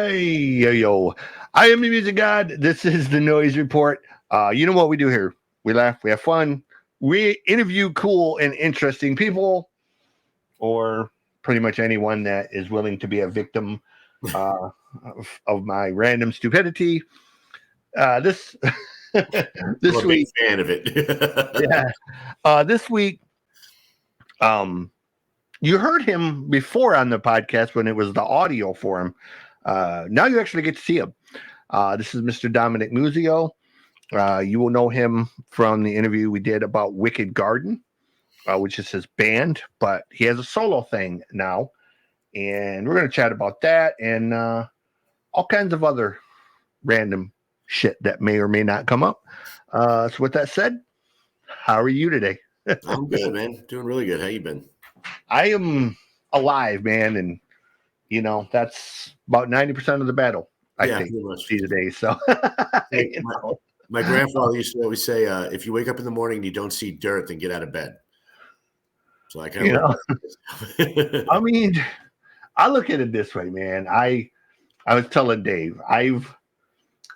Yo. I am the music god. This is the Noize Report. You know what we do here? We laugh, we have fun, we interview cool and interesting people, or pretty much anyone that is willing to be a victim of my random stupidity. This this I'm a week, big fan of it. yeah. This week, you heard him before on the podcast when it was the audio for him. Now you actually get to see him. This is Mr. Dominick Muzio. You will know him from the interview we did about Wicked Garden, which is his band, but he has a solo thing now. And we're going to chat about that and all kinds of other random shit that may or may not come up. So with that said, how are you today? I'm good, man. Doing really good. How you been? I am alive, man. And, you know, that's about 90% of the battle, I think, these days. So, hey, my grandfather used to always say, if you wake up in the morning and you don't see dirt, then get out of bed. So I kind of I mean, I look at it this way, man. I was telling Dave, I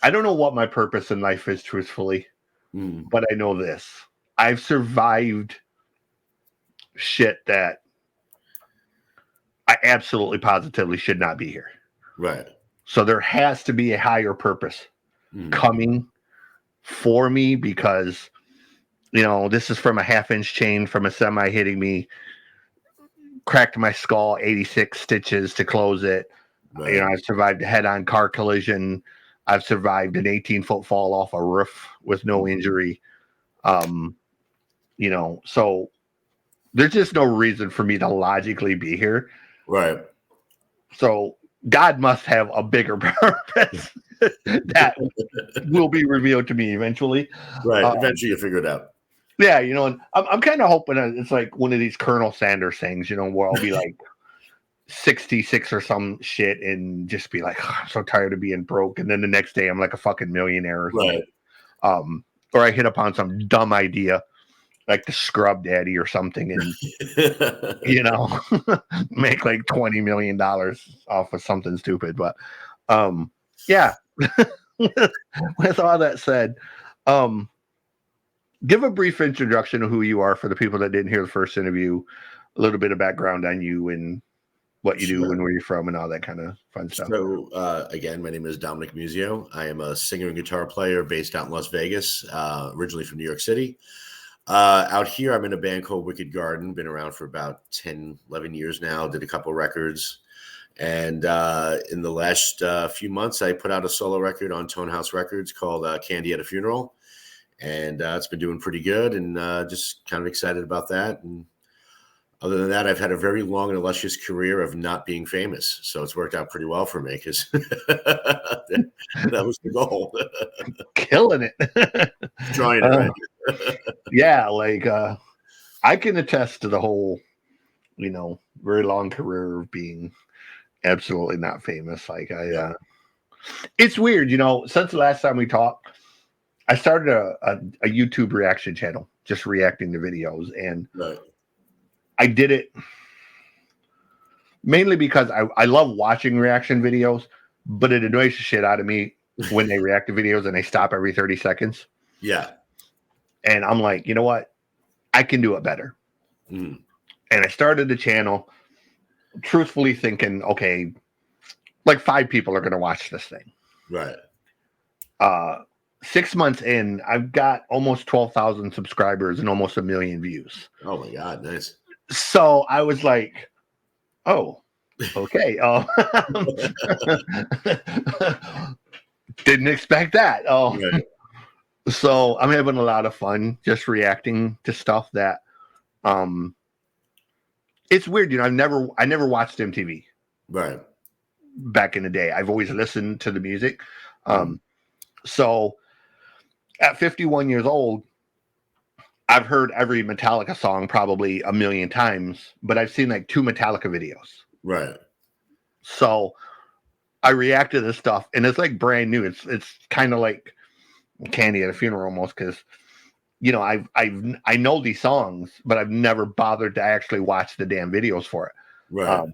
don't know what my purpose in life is, truthfully, but I know this. I've survived shit that I absolutely positively should not be here. Right. So there has to be a higher purpose coming for me because, you know, this is from a half-inch chain from a semi hitting me, cracked my skull, 86 stitches to close it. Right. You know, I've survived a head-on car collision. I've survived an 18-foot fall off a roof with no injury. You know, so there's just no reason for me to logically be here. Right. So God must have a bigger purpose that will be revealed to me eventually. Right. Eventually you'll figure it out. Yeah, you know, and I'm kind of hoping it's like one of these Colonel Sanders things, you know, where I'll be like 66 or some shit and just be like, oh, I'm so tired of being broke. And then the next day I'm like a fucking millionaire or something. Right. Or I hit upon some dumb idea like the Scrub Daddy or something and, you know, make like $20 million off of something stupid. But yeah, with all that said, give a brief introduction of who you are for the people that didn't hear the first interview, a little bit of background on you and what you do and where you're from and all that kind of fun stuff. So, again, my name is Dominick Muzio. I am a singer and guitar player based out in Las Vegas, originally from New York City. Out here, I'm in a band called Wicked Garden, been around for about 10, 11 years now, did a couple records. And in the last few months, I put out a solo record on Tone House Records called Candy at a Funeral. And it's been doing pretty good and just kind of excited about that. And other than that, I've had a very long and illustrious career of not being famous. So it's worked out pretty well for me because that was the goal. Killing it. Trying it, right? Yeah, like I can attest to the whole, you know, very long career of being absolutely not famous. Like it's weird, you know, since the last time we talked, I started a YouTube reaction channel, just reacting to videos. And I did it mainly because I love watching reaction videos, but it annoys the shit out of me when they react to videos and they stop every 30 seconds. Yeah. And I'm like, you know what? I can do it better. And I started the channel truthfully thinking, okay, like 5 people are going to watch this thing. Right. 6 months in, I've got almost 12,000 subscribers and almost 1 million views. Oh my God. Nice. So I was like, oh, okay. Didn't expect that. Right. So I'm having a lot of fun just reacting to stuff that it's weird, you know, I never watched MTV. Right. Back in the day. I've always listened to the music. So at 51 years old, I've heard every Metallica song probably 1 million times, but I've seen like 2 Metallica videos. Right. So I react to this stuff and it's like brand new. It's kind of like Candy at a Funeral almost because, you know, I know these songs, but I've never bothered to actually watch the damn videos for it. Right.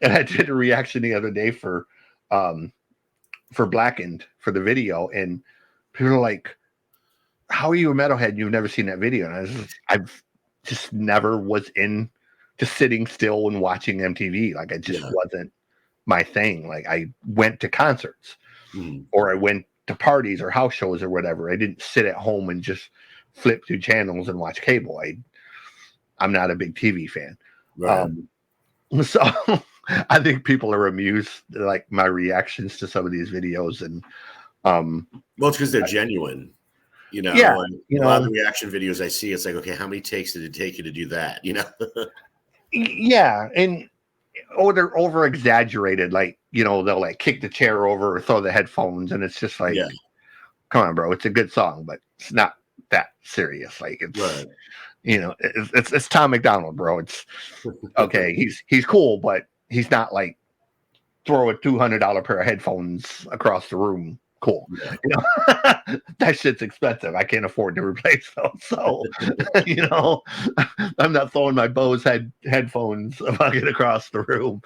And I did a reaction the other day for for Blackened for the video, and people are like, "How are you a metalhead? You've never seen that video?" And I've just never was in just sitting still and watching MTV. Like, it just wasn't my thing. Like, I went to concerts or I went to parties or house shows or whatever. I didn't sit at home and just flip through channels and watch cable. I'm not a big TV fan. Right. So I think people are amused, like, my reactions to some of these videos. And well, it's because they're genuine. You know, yeah, a lot of the reaction videos I see, it's like, okay, how many takes did it take you to do that? You know? Yeah, and they're over exaggerated. Like, they'll like kick the chair over or throw the headphones, and it's just like, come on, bro, it's a good song, but it's not that serious. Like, it's right. It's Tom McDonald, bro. It's okay. He's cool, but he's not like throw a $200 pair of headphones across the room. Cool. That shit's expensive. I can't afford to replace those. So, I'm not throwing my Bose headphones fucking across the room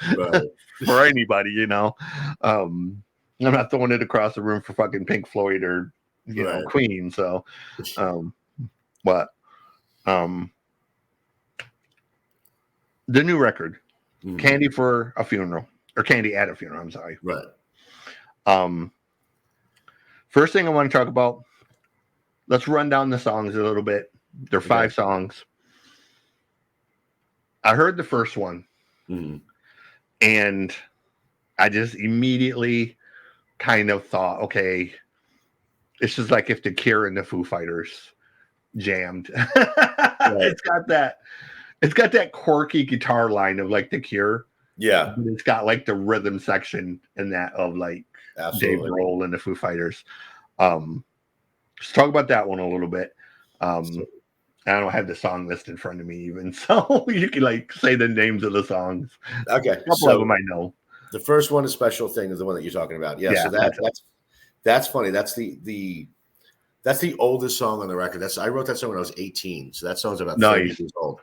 for anybody, I'm not throwing it across the room for fucking Pink Floyd or, Queen. So, but, the new record, Candy for a Funeral, or Candy at a Funeral, I'm sorry. Right. First thing I want to talk about, let's run down the songs a little bit. There are 5 songs. I heard the first one, and I just immediately kind of thought, okay, this is like if The Cure and the Foo Fighters jammed. It's got that quirky guitar line of like The Cure. Yeah. But it's got like the rhythm section in that of like Dave Grohl and the Foo Fighters. Let's talk about that one a little bit. I don't have the song list in front of me even, so you can like say the names of the songs. Okay. A couple of them I know. The first one, A Special Thing, is the one that you're talking about. Yeah. So that's funny. That's the oldest song on the record. I wrote that song when I was 18. So that song's about 30 years old.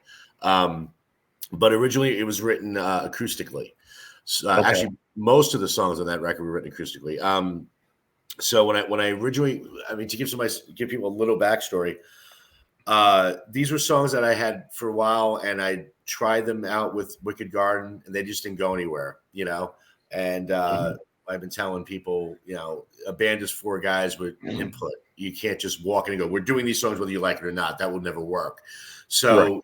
But originally it was written acoustically. So, actually, most of the songs on that record were written acoustically. So when I originally, to give people a little backstory, these were songs that I had for a while, and I tried them out with Wicked Garden, and they just didn't go anywhere, And I've been telling people, a band is 4 guys with input. You can't just walk in and go, we're doing these songs whether you like it or not. That will never work. So,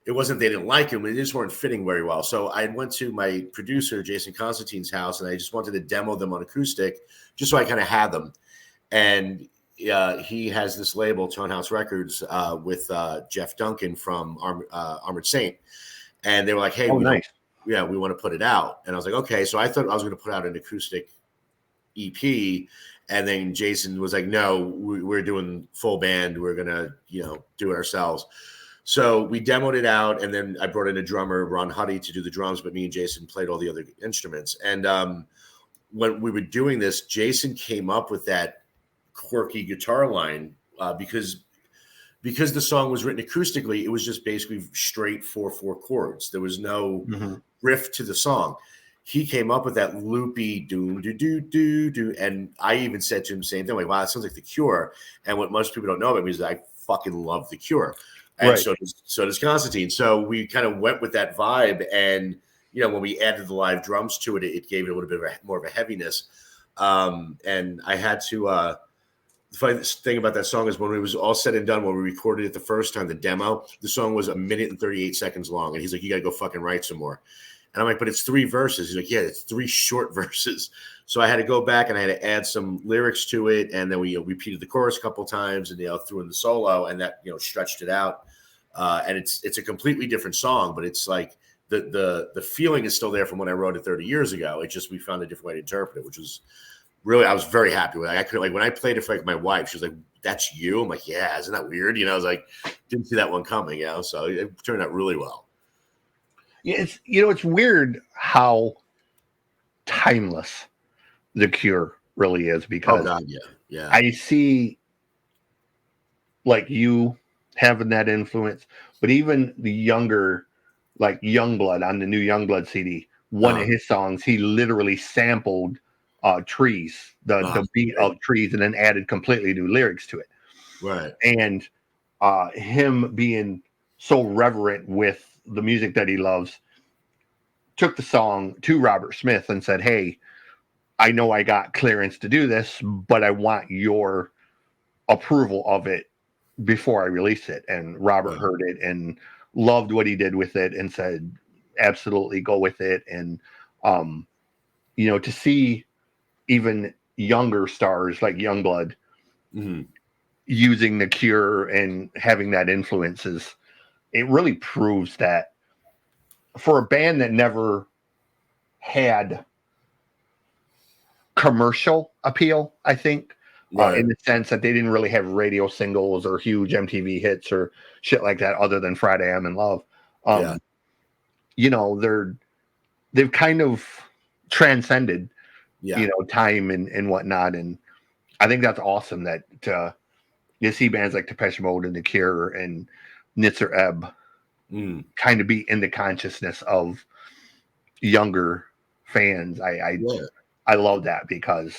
it wasn't they didn't like them, they just weren't fitting very well. So I went to my producer, Jason Constantine's house, and I just wanted to demo them on acoustic just so I kind of had them. And he has this label, Tone House Records, with Jeff Duncan from Armored Saint. And they were like, hey, we want to put it out. And I was like, okay. So I thought I was going to put out an acoustic EP. And then Jason was like, no, we're doing full band. We're going to, do it ourselves. So we demoed it out, and then I brought in a drummer, Ron Huddy, to do the drums, but me and Jason played all the other instruments. And when we were doing this, Jason came up with that quirky guitar line because the song was written acoustically. It was just basically straight 4/4 chords. There was no riff to the song. He came up with that loopy do do do do do, and I even said to him the same thing, like, "Wow, that sounds like The Cure." And what most people don't know about me is that I fucking love The Cure. And so does Constantine. So we kind of went with that vibe. And, when we added the live drums to it, it gave it a little bit more of a heaviness. And I had to, the funny thing about that song is when it was all said and done, when we recorded it the first time, the demo, the song was 1 minute and 38 seconds long. And he's like, you got to go fucking write some more. And I'm like, but it's 3 verses. He's like, yeah, it's 3 short verses. So I had to go back and I had to add some lyrics to it. And then we repeated the chorus a couple of times and, threw in the solo, and that, stretched it out. And it's a completely different song, but it's like the feeling is still there from when I wrote it 30 years ago. It's just we found a different way to interpret it, which was really, I was very happy with it. I could, like, when I played it for like my wife, she was like, "That's you?" I'm like, "Yeah, isn't that weird?" I was like, didn't see that one coming, So it turned out really well. Yeah, it's weird how timeless The Cure really is, because I see like you having that influence, but even the younger, like Youngblood on the new Youngblood CD, one of his songs, he literally sampled trees, the beat of trees, and then added completely new lyrics to it. Right. And him being so reverent with the music that he loves, took the song to Robert Smith and said, "Hey, I know I got clearance to do this, but I want your approval of it before I release it." And Robert heard it and loved what he did with it and said, "Absolutely, go with it." And to see even younger stars like Youngblood using The Cure and having that influences, it really proves that for a band that never had commercial appeal, I think, in the sense that they didn't really have radio singles or huge MTV hits or shit like that, other than Friday I'm in Love. They've kind of transcended, time and whatnot. And I think that's awesome that you see bands like Depeche Mode and The Cure and Nitzer Ebb kind of be in the consciousness of younger fans. I love that because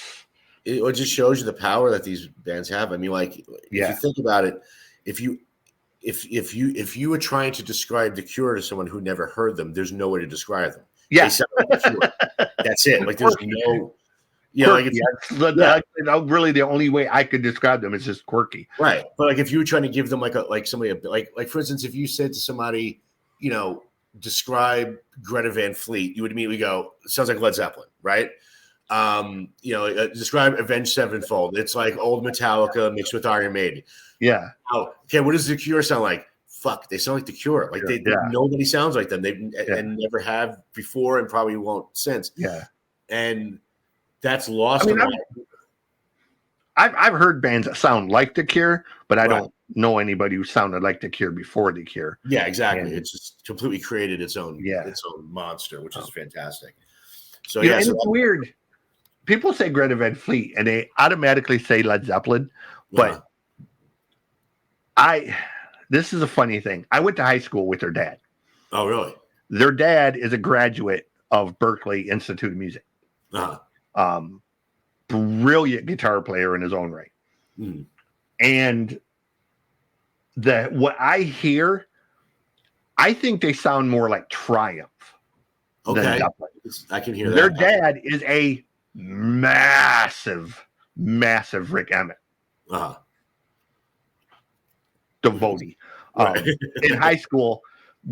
it just shows you the power that these bands have. I mean, like, if you think about it, if you were trying to describe The Cure to someone who never heard them, there's no way to describe them. Yeah, they sound like The Cure. That's it. Like, there's no. Really the only way I could describe them is just quirky, right? But like, if you were trying to give them like for instance, if you said to somebody, describe Greta Van Fleet, you would immediately go, it sounds like Led Zeppelin, right? Describe Avenged Sevenfold. It's like old Metallica mixed with Iron Maiden. Yeah. Oh, okay. What does The Cure sound like? Fuck, they sound like The Cure. Like nobody sounds like them. And never have before, and probably won't since. Yeah. And that's lost. I've heard bands that sound like The Cure, but I don't know anybody who sounded like The Cure before The Cure. Yeah, exactly. It's just completely created its own monster, which is fantastic. So and it's weird. People say Greta Van Fleet and they automatically say Led Zeppelin, but this is a funny thing. I went to high school with their dad. Oh, really? Their dad is a graduate of Berklee Institute of Music. Brilliant guitar player in his own right. And what I hear, I think they sound more like Triumph. Okay. I can hear that. Their dad is a massive Rick Emmett devotee. In high school,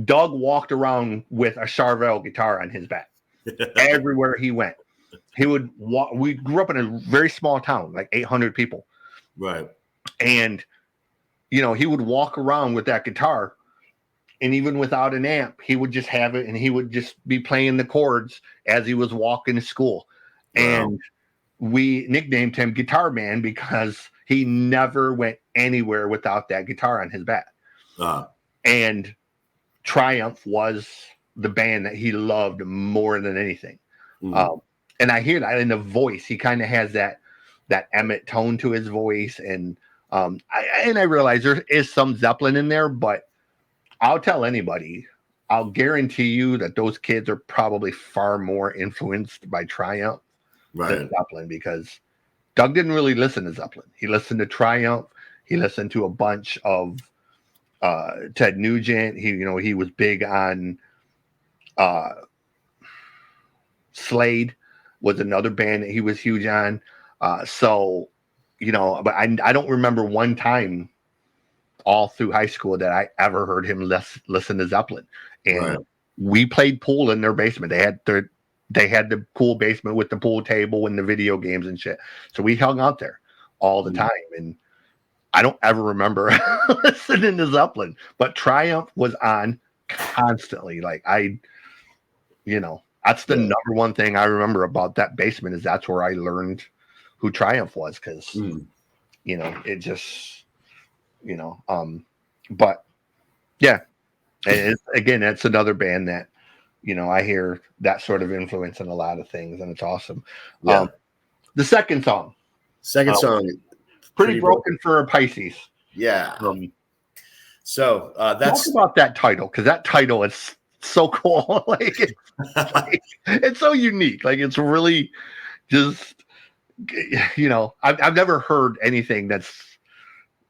Doug walked around with a Charvel guitar on his back everywhere he went. He would walk. We grew up in a very small town, like 800 people. Right. And, he would walk around with that guitar, and even without an amp, he would just have it, and he would just be playing the chords as he was walking to school. Wow. And we nicknamed him Guitar Man because he never went anywhere without that guitar on his back. And Triumph was the band that he loved more than anything. And I hear that in the voice. He kind of has that Emmett tone to his voice. And I realize there is some Zeppelin in there, but I'll tell anybody, I'll guarantee you that those kids are probably far more influenced by Triumph than Zeppelin, because Doug didn't really listen to Zeppelin. He listened to Triumph. He listened to a bunch of Ted Nugent. He was big on Slade. Was another band that he was huge on. But I don't remember one time all through high school that I ever heard him listen to Zeppelin. And we played pool in their basement. They had the pool basement with the pool table and the video games and shit. So we hung out there all the time. And I don't ever remember listening to Zeppelin, but Triumph was on constantly. Like that's the number one thing I remember about that basement, is that's where I learned who Triumph was. Cause it just, but yeah. And again, that's another band that, I hear that sort of influence in a lot of things, and it's awesome. Yeah. The second song, Pretty Broken for a Pisces. Yeah. So that's talk about that title, because that title is so cool. It's so unique. Like, it's really just you know, I've never heard anything that's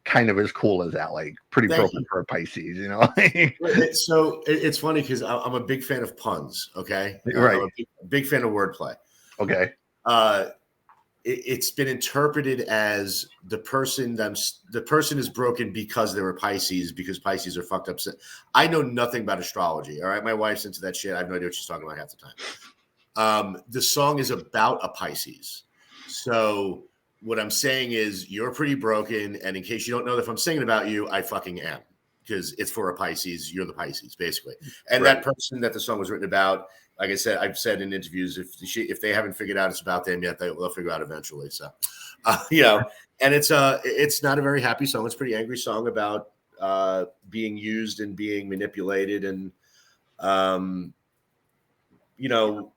kind of as cool as that. Like pretty Thank broken you. for a Pisces, you know. So it's funny because I'm a big fan of puns. Okay, Right. I'm a big fan of wordplay. Okay. It's been interpreted as the person is broken because they were Pisces, because Pisces are fucked up. I know nothing about astrology. All right, my wife's into that shit. I have no idea what she's talking about half the time. The song is about a Pisces. So what I'm saying is you're pretty broken, and in case you don't know if I'm singing about you, I fucking am, because it's for a Pisces. You're the Pisces, basically. And Right. that person that the song was written about, like I said, I've said in interviews, if they haven't figured out it's about them yet, they'll figure out eventually. So, you know, and it's not a very happy song. It's a pretty angry song about being used and being manipulated, and you know,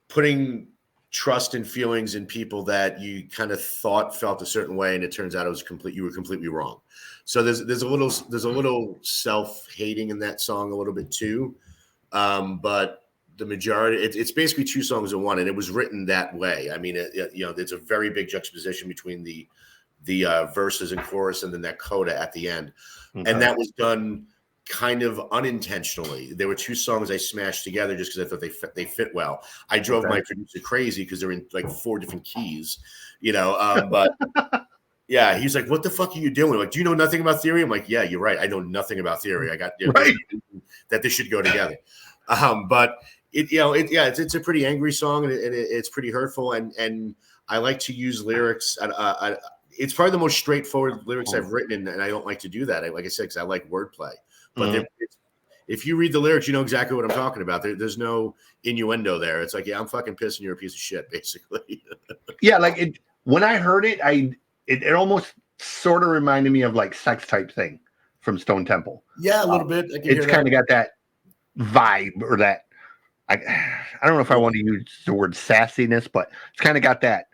putting trust and feelings in people that you kind of felt a certain way, and it turns out you were completely wrong. So there's a little self-hating in that song a little bit too, but the majority, it's basically two songs in one, and it was written that way. I mean, there's a very big juxtaposition between the verses and chorus, and then that coda at the end, and that was done kind of unintentionally. There were two songs I smashed together just because I thought they fit well. I drove my producer crazy because they're in like 4 different keys, you know. But yeah, he's like, "What the fuck are you doing? Like, do you know nothing about theory?" I'm like, "Yeah, you're right. I know nothing about theory. I got that this should go together." But it's a pretty angry song, and it's pretty hurtful, and I like to use lyrics. It's probably the most straightforward lyrics I've written, and I don't like to do that. Like I said, because I like wordplay. But if you read the lyrics, you know exactly what I'm talking about. There's no innuendo there. It's like, yeah, I'm fucking pissing you're a piece of shit, basically. Yeah, like when I heard it, it almost sort of reminded me of like Sex Type Thing from Stone Temple. Yeah, a little bit. It's kind of got that vibe, or that I don't know if I want to use the word sassiness, but it's kind of got that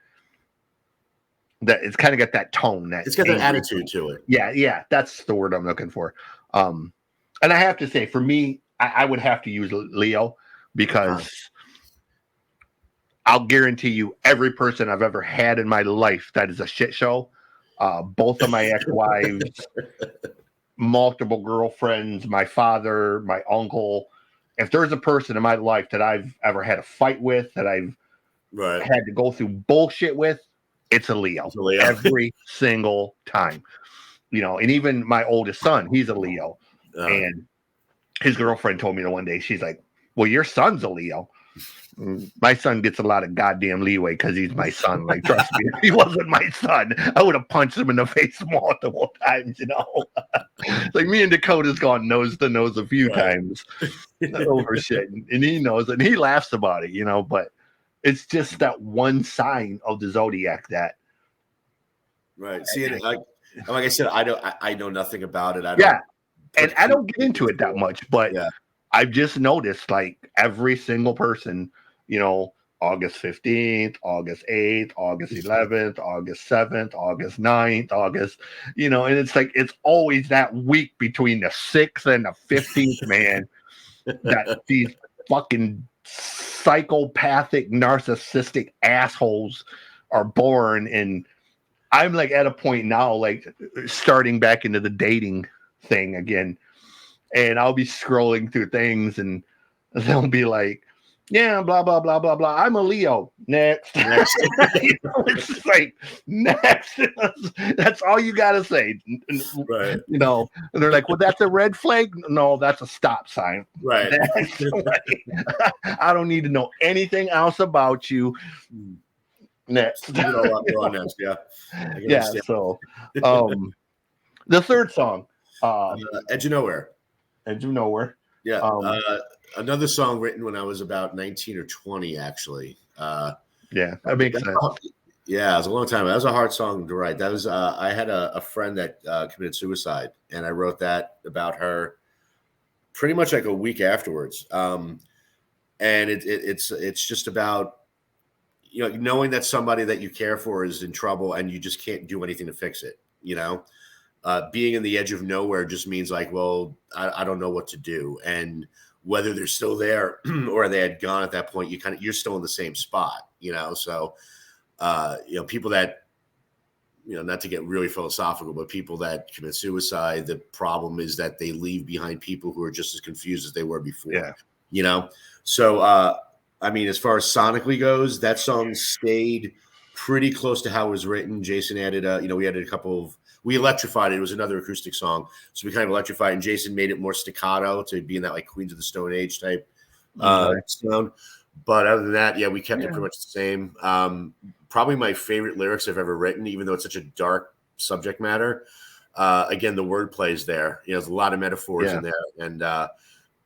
it's kind of got that tone, that it's got that attitude to it. Yeah, that's the word I'm looking for. And I have to say, for me, I would have to use Leo, because I'll guarantee you every person I've ever had in my life that is a shit show. Both of my ex-wives, multiple girlfriends, my father, my uncle. If there's a person in my life that I've ever had a fight with, that I've had to go through bullshit with, it's a Leo. Every single time. You know, and even my oldest son, he's a Leo. And his girlfriend told me the one day, she's like, "Well, your son's a Leo." My son gets a lot of goddamn leeway because he's my son. Like, trust me, if he wasn't my son, I would have punched him in the face multiple times, you know. Like, me and Dakota's gone nose to nose a few times over shit. And he knows, and he laughs about it, you know, but it's just that one sign of the zodiac that. Right. See, like I said, I know nothing about it. And I don't get into it that much, but I've just noticed, like, every single person, you know, August 15th, August 8th, August 11th, August 7th, August 9th, August, you know, and it's like, it's always that week between the 6th and the 15th, man, that these fucking psychopathic, narcissistic assholes are born. And I'm like at a point now, like starting back into the dating thing again, and I'll be scrolling through things, and they'll be like, "Yeah, blah blah blah blah blah. I'm a Leo." Next. You know, it's just like, next. That's all you gotta say, right? You know, and they're like, "Well, that's a red flag." No, that's a stop sign. Right. I don't need to know anything else about you. Next. Next, yeah. Yeah. So, the third song. Edge of Nowhere. Edge of Nowhere. Yeah. Another song written when I was about 19 or 20, actually. Yeah, that makes sense. Yeah, it was a long time. That was a hard song to write. That was I had a friend that committed suicide, and I wrote that about her pretty much like a week afterwards. And it's just about, you know, knowing that somebody that you care for is in trouble and you just can't do anything to fix it, you know? Being in the edge of nowhere just means like, well, I don't know what to do. And whether they're still there or they had gone at that point, you're still in the same spot, you know? So people that, not to get really philosophical, but people that commit suicide, the problem is that they leave behind people who are just as confused as they were before. Yeah. So, as far as sonically goes, that song stayed pretty close to how it was written. Jason added, we added a couple of, we electrified it. It was another acoustic song. So we kind of electrified, and Jason made it more staccato to be in that like Queens of the Stone Age type sound. But other than that, we kept it pretty much the same. Probably my favorite lyrics I've ever written, even though it's such a dark subject matter. Again, the wordplay is there. There's a lot of metaphors in there. And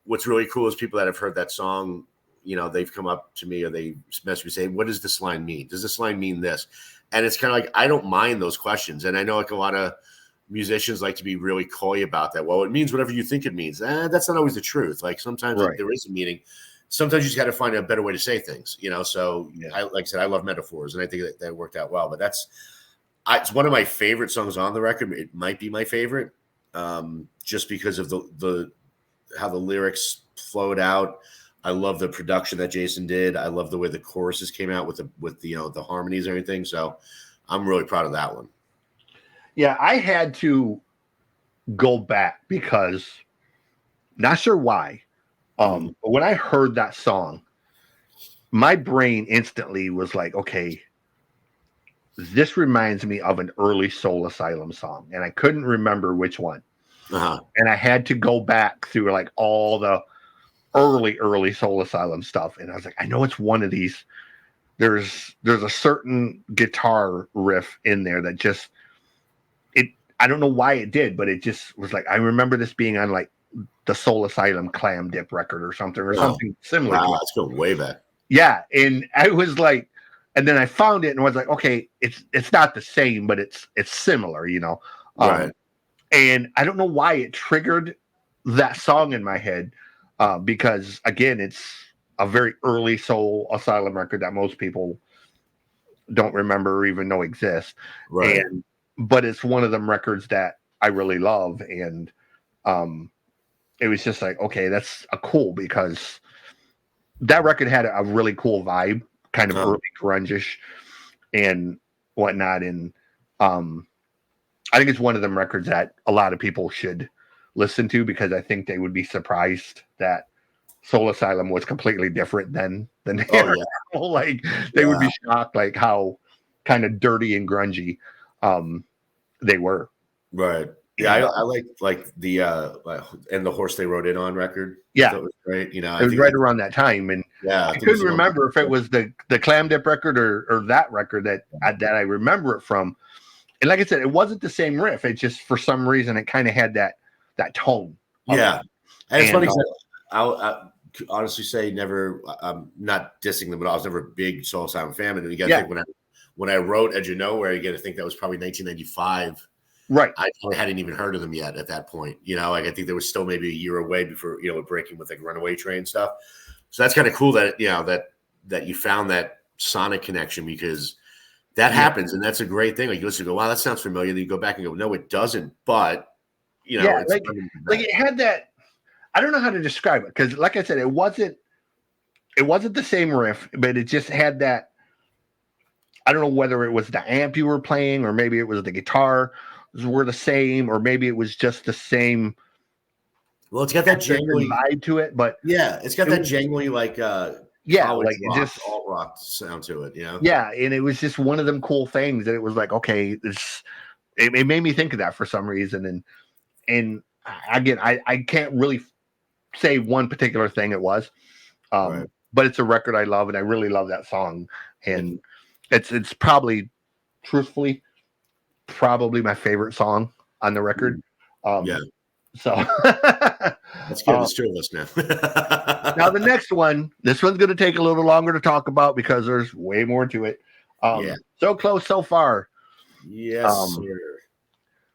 what's really cool is people that have heard that song, they've come up to me or they message me saying, what does this line mean? Does this line mean this? And it's kind of like, I don't mind those questions. And I know like a lot of musicians like to be really coy about that. Well, it means whatever you think it means. That's not always the truth. Like sometimes there is a meaning. Sometimes you just got to find a better way to say things, So like I said, I love metaphors, and I think that worked out well. But it's one of my favorite songs on the record. It might be my favorite, just because of the how the lyrics flowed out. I love the production that Jason did. I love the way the choruses came out with the harmonies and everything. So I'm really proud of that one. Yeah, I had to go back because not sure why. But when I heard that song, my brain instantly was like, okay, this reminds me of an early Soul Asylum song. And I couldn't remember which one. And I had to go back through like all the early Soul Asylum stuff. And I was like, I know it's one of these. There's a certain guitar riff in there that just, I don't know why it did, but it just was like, I remember this being on like the Soul Asylum Clam Dip record or something similar. Wow, that's going way back. Yeah. And I was like, and then I found it and was like, okay, it's not the same, but it's similar, Right. And I don't know why it triggered that song in my head, because again, it's a very early Soul Asylum record that most people don't remember or even know exists. Right. But it's one of them records that I really love. And it was just like, okay, that's cool, because that record had a really cool vibe, kind of early grunge-ish and whatnot. And I think it's one of them records that a lot of people should listen to, because I think they would be surprised that Soul Asylum was completely different than like they would be shocked like how kind of dirty and grungy they were. Right. Yeah, I like the and the Horse They Rode In On record. Yeah, that was great. It was right around that time, and I couldn't remember if it was the Clam Dip record or that record that I remember it from. And like I said, it wasn't the same riff. It just, for some reason, it kind of had that tone. Yeah, and it's funny. I'll honestly say never. I'm not dissing them, but I was never a big Soul Asylum fan. And you got to think when I wrote Edge of Nowhere, you got to think that was probably 1995. Right. I hadn't even heard of them yet at that point. Like I think they were still maybe a year away before, breaking with like Runaway Train stuff. So that's kind of cool that, that you found that sonic connection, because that happens. And that's a great thing. Like you listen and go, wow, that sounds familiar. Then you go back and go, no, it doesn't. But, it's like it had that, I don't know how to describe it. Cause like I said, it wasn't the same riff, but it just had that, I don't know whether it was the amp you were playing, or maybe it was the guitar were the same, or maybe it was just the same. Well, it's got that jangly vibe to it, but it's got that jangly like like rock, just alt rock sound to it, Yeah, and it was just one of them cool things that it was like, okay, it made me think of that for some reason, and again, I can't really say one particular thing it was, but it's a record I love, and I really love that song, and it's probably, truthfully, my favorite song on the record. So that's good. There's two of us now. Now the next one, this one's going to take a little longer to talk about because there's way more to it. So Close, So Far. Yes, sir.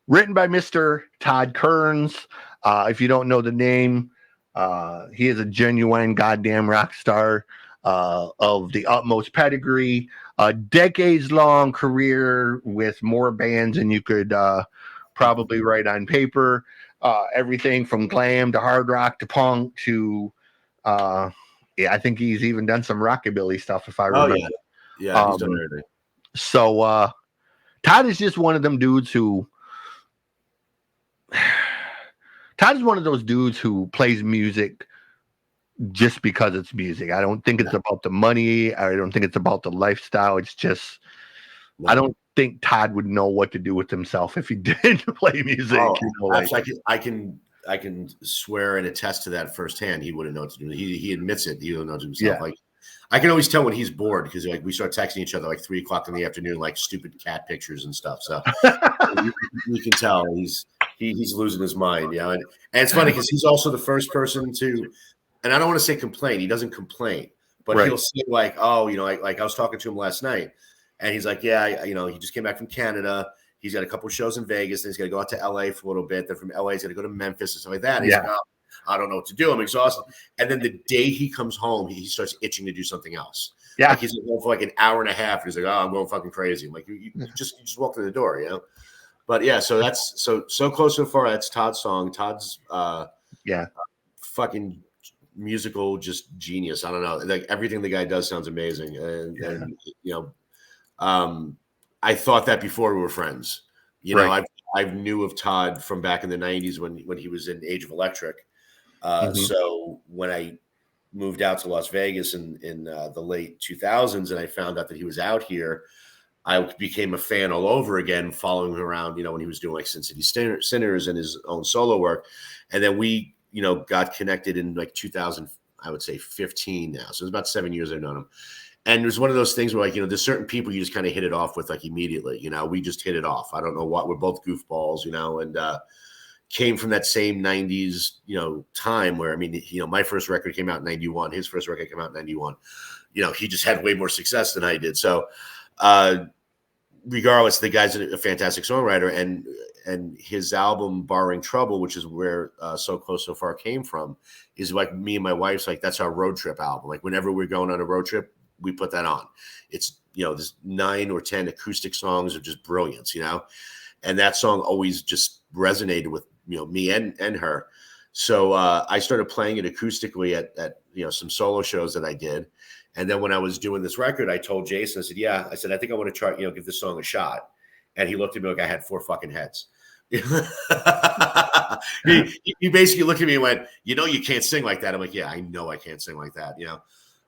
Written by Mr. Todd Kearns. If you don't know the name, he is a genuine goddamn rock star of the utmost pedigree. A decades-long career with more bands than you could probably write on paper. Everything from glam to hard rock to punk to, I think he's even done some rockabilly stuff, if I remember. Yeah, he's done everything. So Todd is just one of them dudes who Todd is one of those dudes who plays music just because it's music. I don't think it's about the money. I don't think it's about the lifestyle. It's just I don't think Todd would know what to do with himself if he didn't play music. Oh, you know, like, I can swear and attest to that firsthand. He wouldn't know what to do. He admits it. He don't know to himself. Yeah. Like I can always tell when he's bored because like we start texting each other like 3 o'clock in the afternoon, like stupid cat pictures and stuff. So you can tell he's losing his mind. You know, and it's funny because he's also the first person to, and I don't want to say complain. He doesn't complain, but he'll say like, oh, you know, like I was talking to him last night, and he's like, yeah, you know, he just came back from Canada. He's got a couple of shows in Vegas, and he's got to go out to LA for a little bit. Then from LA, he's got to go to Memphis and stuff like that. And he's like, oh, I don't know what to do. I'm exhausted. And then the day he comes home, he starts itching to do something else. Yeah, like he's home for like an hour and a half. And he's like, oh, I'm going fucking crazy. I'm like, you just walk through the door, you know. But yeah, so that's so close so far. That's Todd's song. Todd's fucking musical, just genius. I don't know, like everything the guy does sounds amazing, and you know, I thought that before we were friends. You know, I knew of Todd from back in the 90s when he was in Age of Electric. So when I moved out to Las Vegas in the late 2000s and I found out that he was out here, I became a fan all over again, following him around, you know, when he was doing like Sin City Sinners and his own solo work. And then we, you know, got connected in like 2000, I would say 15 now. So it's about 7 years I've known him. And it was one of those things where, like, you know, there's certain people you just kind of hit it off with, like, immediately. You know, we just hit it off. I don't know what. We're both goofballs, you know, and came from that same 90s, you know, time where, I mean, you know, my first record came out in 91. His first record came out in 91. You know, he just had way more success than I did. So regardless, the guy's a fantastic songwriter. And his album, Barring Trouble, which is where So Close So Far came from, is like me and my wife's, like, that's our road trip album. Like, whenever we're going on a road trip, we put that on. It's, you know, there's 9 or 10 acoustic songs of just brilliance, you know, and that song always just resonated with, you know, me and her. So I started playing it acoustically at you know, some solo shows that I did. And then when I was doing this record, I told Jason, I said, I think I want to try, you know, give this song a shot. And he looked at me like I had 4 fucking heads. he basically looked at me and went, you know, you can't sing like that. I'm like, yeah, I know I can't sing like that, you know.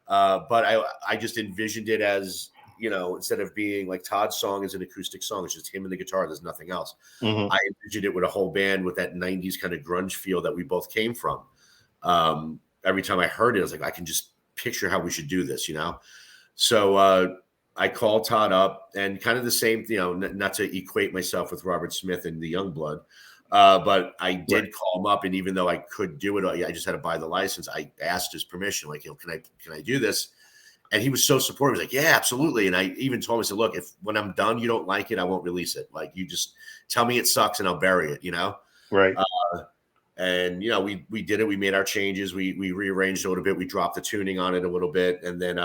But I just envisioned it as, you know, instead of being like Todd's song is an acoustic song, it's just him and the guitar, there's nothing else. I envisioned it with a whole band with that 90s kind of grunge feel that we both came from. Every time I heard it, I was like, I can just picture how we should do this, you know? So I called Todd up, and kind of the same, you know, not to equate myself with Robert Smith and the Youngblood, but I did call him up, and even though I could do it, I just had to buy the license. I asked his permission, like, you know, can I do this? And he was so supportive. He was like, yeah, absolutely. And I even told him, I said, look, if when I'm done, you don't like it, I won't release it. Like, you just tell me it sucks and I'll bury it, you know? Right. And, you know, we did it. We made our changes. We rearranged a little bit. We dropped the tuning on it a little bit. And then,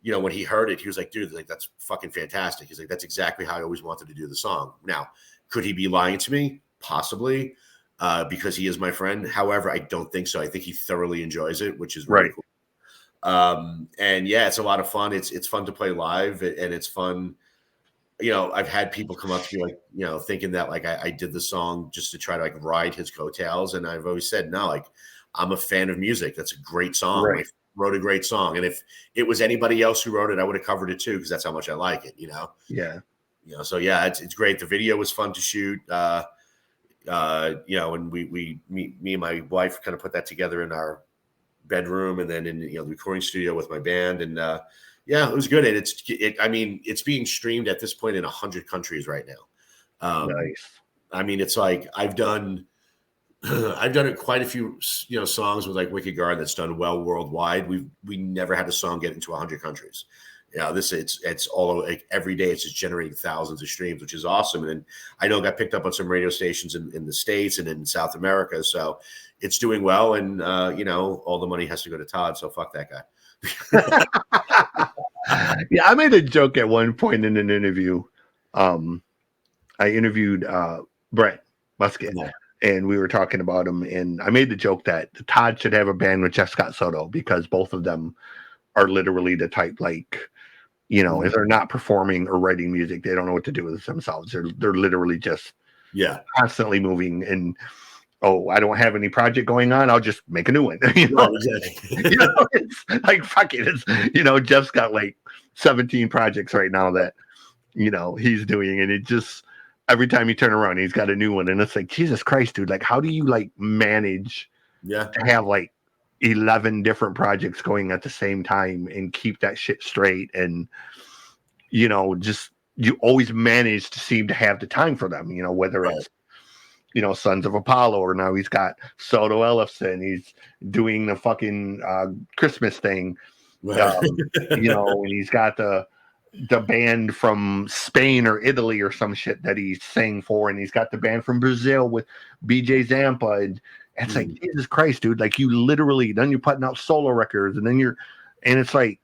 you know, when he heard it, he was like, dude, like, that's fucking fantastic. He's like, that's exactly how I always wanted to do the song. Now, could he be lying to me? Possibly, because he is my friend. However, I don't think so. I think he thoroughly enjoys it, which is really cool. And yeah, it's a lot of fun. It's fun to play live, and it's fun. You know, I've had people come up to me, like, you know, thinking that like I did the song just to try to like ride his coattails. And I've always said, no, like, I'm a fan of music. That's a great song. I wrote a great song. And if it was anybody else who wrote it, I would have covered it too, because that's how much I like it, you know? Yeah. You know, so yeah, it's great. The video was fun to shoot. You know, and me and my wife kind of put that together in our bedroom, and then in, you know, the recording studio with my band. And yeah, it was good. And I mean, it's being streamed at this point in 100 countries right now. Nice. I mean, it's like I've done quite a few, you know, songs with like Wicked Garden that's done well worldwide. We never had a song get into 100 countries. You know, it's all like every day it's just generating thousands of streams, which is awesome. And then I know it got picked up on some radio stations in the States and in South America. So it's doing well. And, you know, all the money has to go to Todd. So fuck that guy. Yeah, I made a joke at one point in an interview. I interviewed Brent Musket, and we were talking about him. And I made the joke that Todd should have a band with Jeff Scott Soto, because both of them are literally the type, like, You know, if they're not performing or writing music, they don't know what to do with themselves. They're literally just constantly moving. And I don't have any project going on. I'll just make a new one. You know, exactly. You know, it's like fuck it. It's, you know, Jeff's got like 17 projects right now that, you know, he's doing, and it just every time you turn around, he's got a new one, and it's like, Jesus Christ, dude! Like, how do you like manage to have like 11 different projects going at the same time and keep that shit straight? And you know, just you always manage to seem to have the time for them. You know, whether it's, you know, Sons of Apollo, or now he's got Soto Ellefson. He's doing the fucking Christmas thing, you know, and he's got the band from Spain or Italy or some shit that he sang for, and he's got the band from Brazil with BJ Zampa, and it's like, Jesus Christ, dude! Like, you literally, then you're putting out solo records, and then and it's like,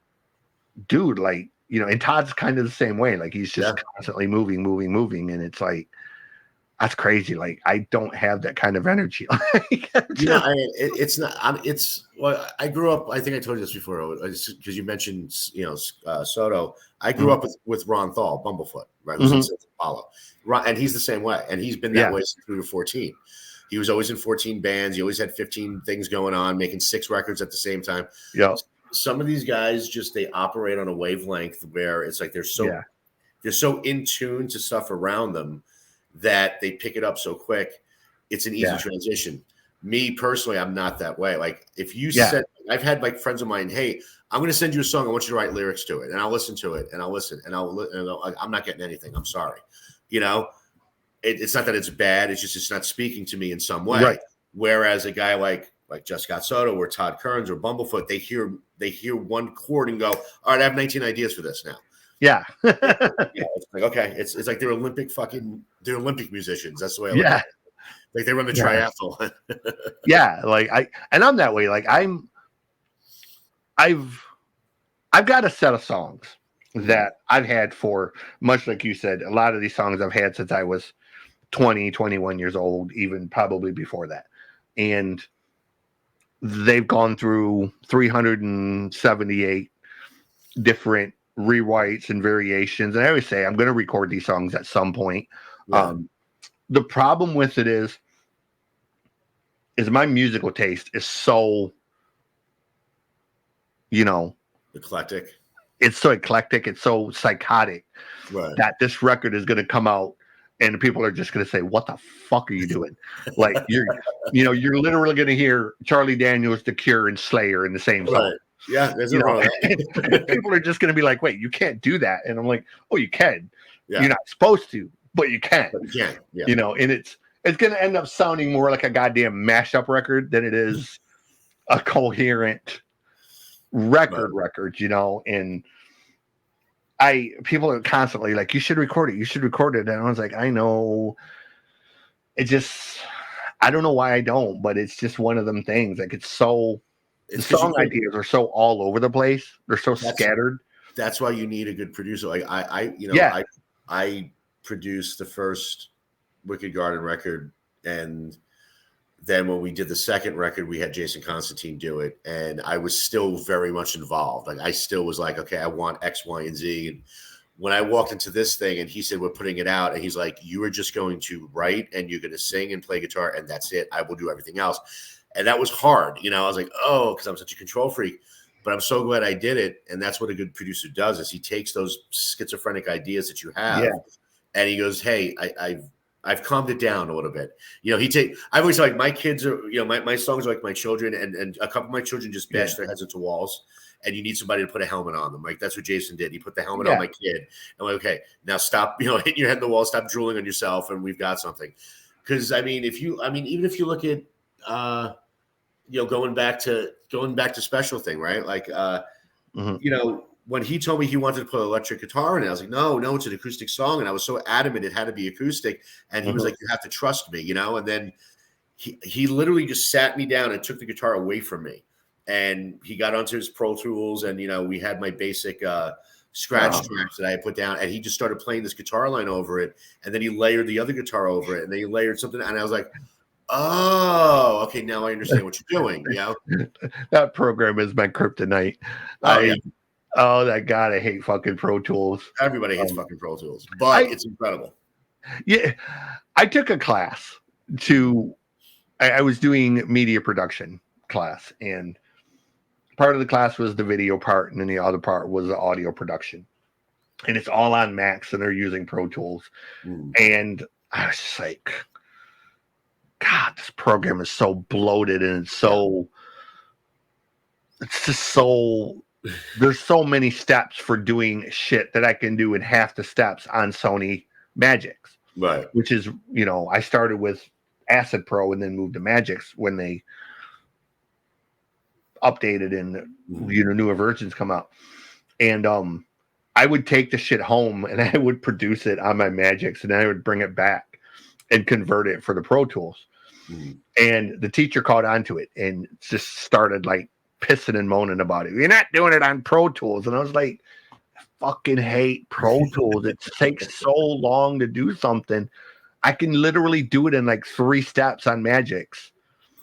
dude, like, you know, and Todd's kind of the same way. Like, he's just constantly moving, and it's like, that's crazy. Like, I don't have that kind of energy. You know, it's not. Well, I grew up. I think I told you this before, because you mentioned, you know, Soto. I grew up with Ron Thal, Bumblefoot, right? Who's in Apollo, and he's the same way, and he's been that way since we were 14. He was always in 14 bands. He always had 15 things going on, making 6 records at the same time. Yeah. Some of these guys they operate on a wavelength where it's like they're so in tune to stuff around them that they pick it up so quick. It's an easy transition. Me personally, I'm not that way. Like, if you said, I've had like friends of mine, hey, I'm going to send you a song. I want you to write lyrics to it. And I'll listen to it, and I'll listen, and I'm not getting anything. I'm sorry. You know, it's not that it's bad. It's just, it's not speaking to me in some way. Right. Whereas a guy like Just Scott Soto or Todd Kearns or Bumblefoot, they hear one chord and go, all right, I have 19 ideas for this now. Yeah. It's like, okay. It's like they're Olympic musicians. That's the way I look at it. Like, they run the triathlon. Like I'm that way. Like, I've got a set of songs that I've had for, much like you said, a lot of these songs I've had since I was 20, 21 years old, even probably before that. And they've gone through 378 different rewrites and variations. And I always say, I'm going to record these songs at some point. The problem with it is my musical taste is so, you know, eclectic. It's so eclectic. It's so psychotic that this record is going to come out and people are just going to say, what the fuck are you doing? Like, you're literally going to hear Charlie Daniels, The Cure, and Slayer in the same song. Yeah, there's no wrong. People are just going to be like, wait, you can't do that. And I'm like, oh, you can. Yeah. You're not supposed to, but you can. But you can. Yeah. You know, and it's going to end up sounding more like a goddamn mashup record than it is a coherent record, you know. And people are constantly like, you should record it. And I was like, I know. It just, I don't know why I don't, but it's just one of them things. Like, the song ideas are so all over the place. They're so scattered. That's why you need a good producer. Like, I produced the first Wicked Garden record, and then when we did the second record, we had Jason Constantine do it, and I was still very much involved. Like, I still was like, okay, I want X, Y, and Z. And when I walked into this thing and he said, we're putting it out, and he's like, you are just going to write and you're going to sing and play guitar, and that's it. I will do everything else. And that was hard. You know, I was like, oh, because I'm such a control freak. But I'm so glad I did it. And that's what a good producer does, is he takes those schizophrenic ideas that you have and he goes, hey, I've calmed it down a little bit. You know, I always like, my kids are, you know, my songs are like my children, and a couple of my children just bash their heads into walls, and you need somebody to put a helmet on them. Like, that's what Jason did. He put the helmet on my kid. I'm like, okay, now stop, you know, hitting your head in the wall, stop drooling on yourself, and we've got something. Because even if you look at you know, going back to Special Thing, right? Like, you know, when he told me he wanted to put electric guitar in it, I was like, no, it's an acoustic song. And I was so adamant it had to be acoustic. And he was like, you have to trust me, you know? And then he literally just sat me down and took the guitar away from me. And he got onto his Pro Tools, and, you know, we had my basic scratch tracks that I had put down, and he just started playing this guitar line over it. And then he layered the other guitar over it, and then he layered something. And I was like, oh, okay, now I understand what you're doing. You know, that program is my kryptonite. Oh, that God, I hate fucking Pro Tools. Everybody hates fucking Pro Tools, but it's incredible. Yeah, I took a class to. I was doing media production class, and part of the class was the video part, and then the other part was the audio production. And it's all on Macs, and they're using Pro Tools. And I was just like, God, this program is so bloated, and it's just so. There's so many steps for doing shit that I can do in half the steps on Sony Magics. Right. Which is, I started with Acid Pro and then moved to Magics when they updated and newer versions come out. And I would take the shit home and I would produce it on my Magics, and then I would bring it back and convert it for the Pro Tools. And the teacher caught onto it and just started like pissing and moaning about it. You're not doing it on Pro Tools. And I was like, I fucking hate Pro Tools. It takes so long to do something. I can literally do it in like 3 steps on Magics.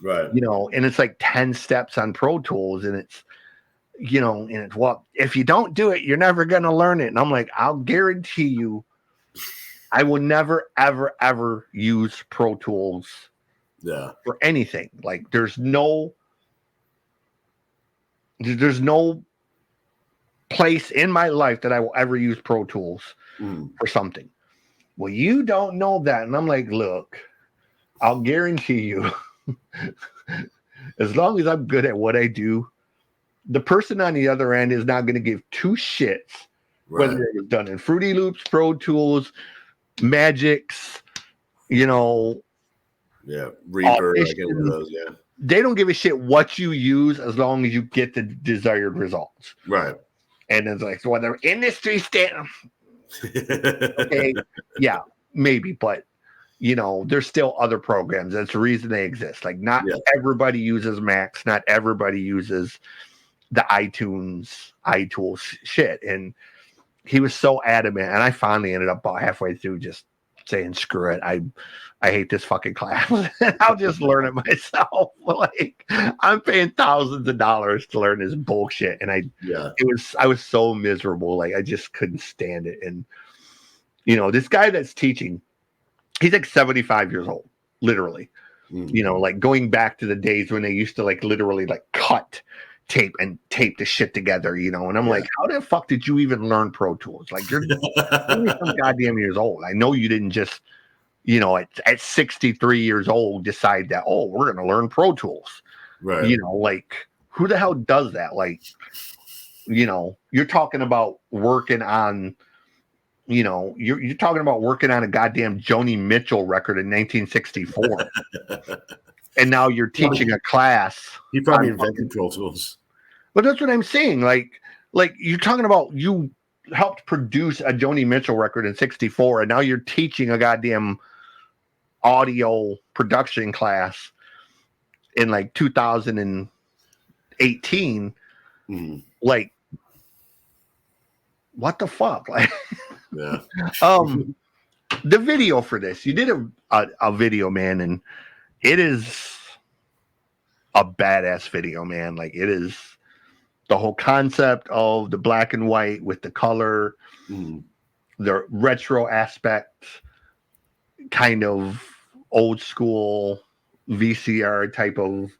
Right. And it's like 10 steps on Pro Tools, and it's, and it's, well, if you don't do it, you're never going to learn it. And I'm like, I'll guarantee you, I will never, ever, ever use Pro Tools for anything. Like there's no place in my life that I will ever use Pro Tools for something. Well, you don't know that. And I'm like, look, I'll guarantee you, as long as I'm good at what I do, the person on the other end is not going to give 2 shits whether it was done in Fruity Loops, Pro Tools, Magics, Reaper, I get one of those, They don't give a shit what you use as long as you get the desired results. Right. And it's like, so the industry standard. Okay, yeah, maybe, but there's still other programs. That's the reason they exist. Like, not everybody uses Macs, not everybody uses the iTunes shit. And he was so adamant, and I finally ended up about halfway through just saying, screw it. I hate this fucking class. I'll just learn it myself. Like, I'm paying thousands of dollars to learn this bullshit. And I was so miserable. Like, I just couldn't stand it. And, this guy that's teaching, he's like 75 years old, literally, like going back to the days when they used to like literally like cut tape and tape the shit together, and I'm like, how the fuck did you even learn Pro Tools? Like, you're some goddamn years old. I know you didn't just, at 63 years old decide that, oh, we're going to learn Pro Tools. Right. Like, who the hell does that? Like, you're talking about working on, you're talking about working on a goddamn Joni Mitchell record in 1964. And now you're teaching a class. He probably invented Pro Tools. But that's what I'm saying. Like you're talking about, you helped produce a Joni Mitchell record in 64, and now you're teaching a goddamn audio production class in like 2018. Like, what the fuck? Like, the video for this, you did a video, man, and it is a badass video, man. Like, it is the whole concept of the black and white with the color, the retro aspect, kind of old school VCR type of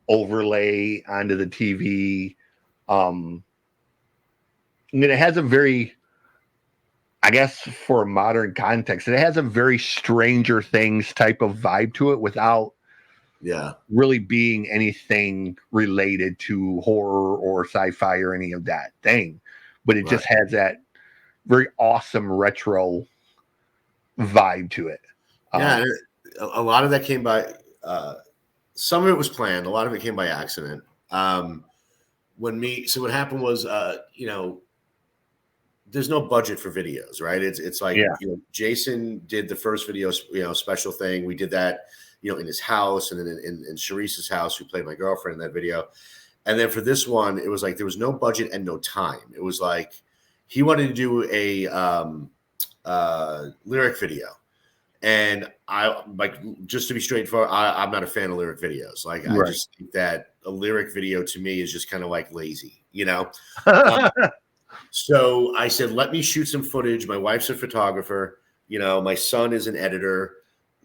overlay onto the TV. And it has a very, I guess, for a modern context, it has a very Stranger Things type of vibe to it without really being anything related to horror or sci-fi or any of that thing. But it just has that very awesome retro vibe to it. A lot of that came by, some of it was planned. A lot of it came by accident. So what happened was, there's no budget for videos, right? It's like, Jason did the first video, special thing. We did that, in his house, and then in Sharice's house, who played my girlfriend in that video. And then for this one, it was like, there was no budget and no time. It was like, he wanted to do a lyric video. And I, like, just to be straightforward, I'm not a fan of lyric videos. Like, I just think that a lyric video to me is just kind of like lazy, So I said, let me shoot some footage. My wife's a photographer. My son is an editor.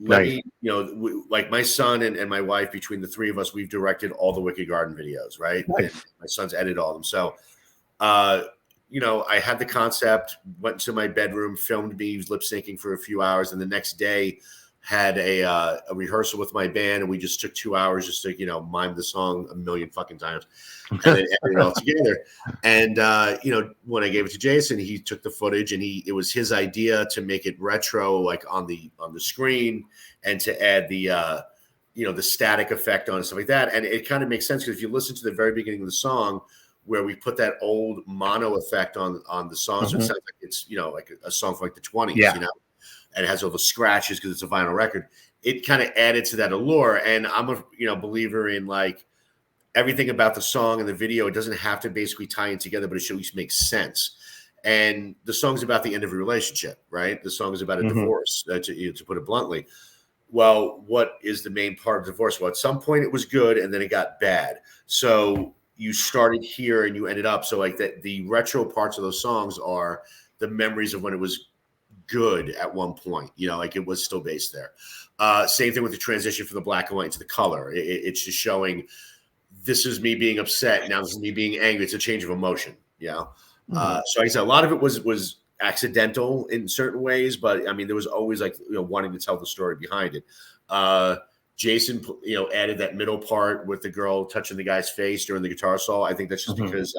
Let Nice. me, like my son and my wife, between the three of us, we've directed all the Wicked Garden videos, right? Nice. And my son's edited all of them. So, I had the concept, went into my bedroom, filmed me lip syncing for a few hours, and the next day had a rehearsal with my band, and we just took 2 hours just to mime the song a million fucking times, and then edit it all together. And when I gave it to Jason, he took the footage, and it was his idea to make it retro, like on the screen, and to add the the static effect on it, stuff like that. And it kind of makes sense, because if you listen to the very beginning of the song, where we put that old mono effect on the song, so it sounds like it's like a song from like the 20s, and it has all the scratches because it's a vinyl record. It kind of added to that allure. And I'm a believer in, like, everything about the song and the video. It doesn't have to basically tie in together, but it should at least make sense. And the song's about the end of a relationship, right? The song is about a divorce, to put it bluntly. Well, what is the main part of divorce? Well, at some point it was good, and then it got bad. So you started here and you ended up. So like that, the retro parts of those songs are the memories of when it was good at one point, like it was still based there. Same thing with the transition from the black and white to the color. It's just showing, this is me being upset, now this is me being angry. It's a change of emotion. So like I said, a lot of it was accidental in certain ways, but I mean, there was always like wanting to tell the story behind it. Jason added that middle part with the girl touching the guy's face during the guitar solo. I think that's just because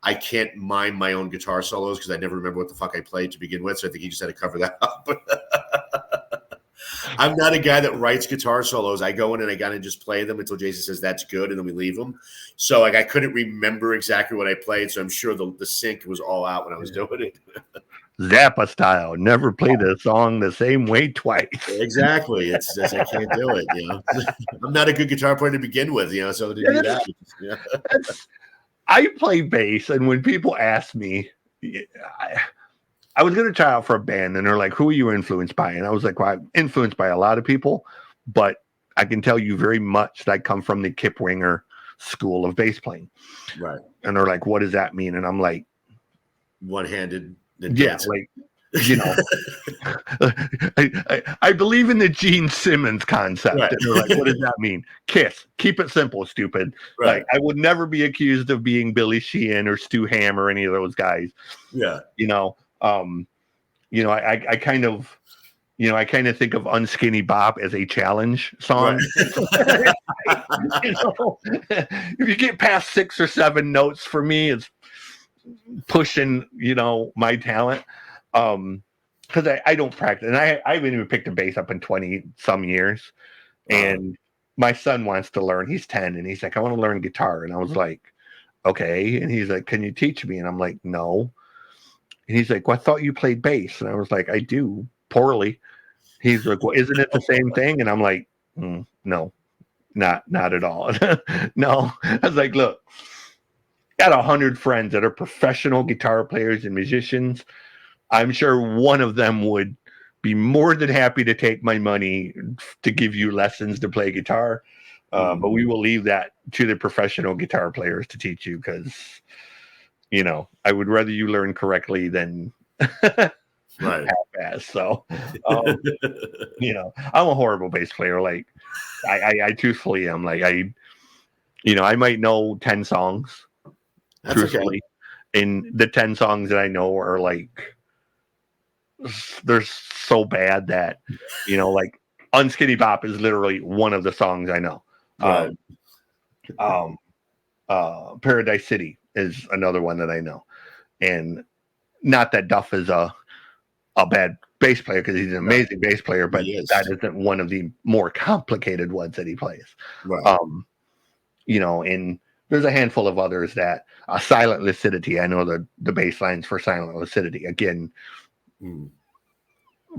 I can't mime my own guitar solos, because I never remember what the fuck I played to begin with. So I think he just had to cover that up. I'm not a guy that writes guitar solos. I go in and I gotta just play them until Jason says that's good, and then we leave them. So like I couldn't remember exactly what I played. So I'm sure the sync was all out when I was doing it. Zappa style. Never played a song the same way twice. Exactly. I can't do it. I'm not a good guitar player to begin with. So to do that. I play bass, and when people ask me, I was going to try out for a band, and they're like, "Who are you influenced by?" And I was like, "Well, I'm influenced by a lot of people, but I can tell you very much that I come from the Kip Winger school of bass playing." Right. And they're like, "What does that mean?" And I'm like, "One-handed." Yeah, like I believe in the Gene Simmons concept. Right. And they're like, what does that mean? Kiss. Keep it simple, stupid. Right. Like, I would never be accused of being Billy Sheehan or Stu Hamm or any of those guys. Yeah. I kind of think of Unskinny Bop as a challenge song. Right. If you get past 6 or 7 notes, for me, it's pushing, my talent. Because I don't practice, and I haven't even picked a bass up in 20 some years. And my son wants to learn. He's 10, and he's like, I want to learn guitar. And I was like, okay. And he's like, can you teach me? And I'm like, no. And he's like, well, I thought you played bass. And I was like, I do, poorly. He's like, well, isn't it the same thing? And I'm like, no, not at all. No. I was like, look, got 100 friends that are professional guitar players and musicians. I'm sure one of them would be more than happy to take my money to give you lessons to play guitar. But we will leave that to the professional guitar players to teach you, because, I would rather you learn correctly than half-ass. So, I'm a horrible bass player. Like, I truthfully am. Like, I might know 10 songs. That's truthfully. Okay. And the 10 songs that I know are like, they're so bad that, like Unskinny Bop is literally one of the songs I know. Right. Paradise City is another one that I know. And not that Duff is a bad bass player, because he's an amazing bass player, but that isn't one of the more complicated ones that he plays. Right. And there's a handful of others that Silent Lucidity. I know the bass lines for Silent Lucidity. Again,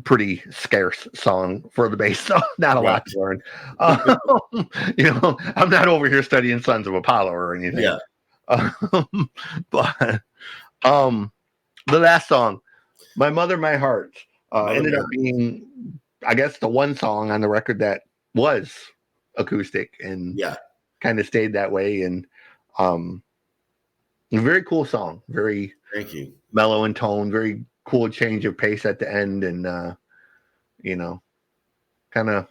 pretty scarce song for the bass, so not a lot to learn. I'm not over here studying Sons of Apollo or anything. Yeah. But the last song, My Mother, My Heart, ended up being, I guess, the one song on the record that was acoustic and kind of stayed that way. And a very cool song, very Thank you. mellow in tone, very cool change of pace at the end, and you know, kind of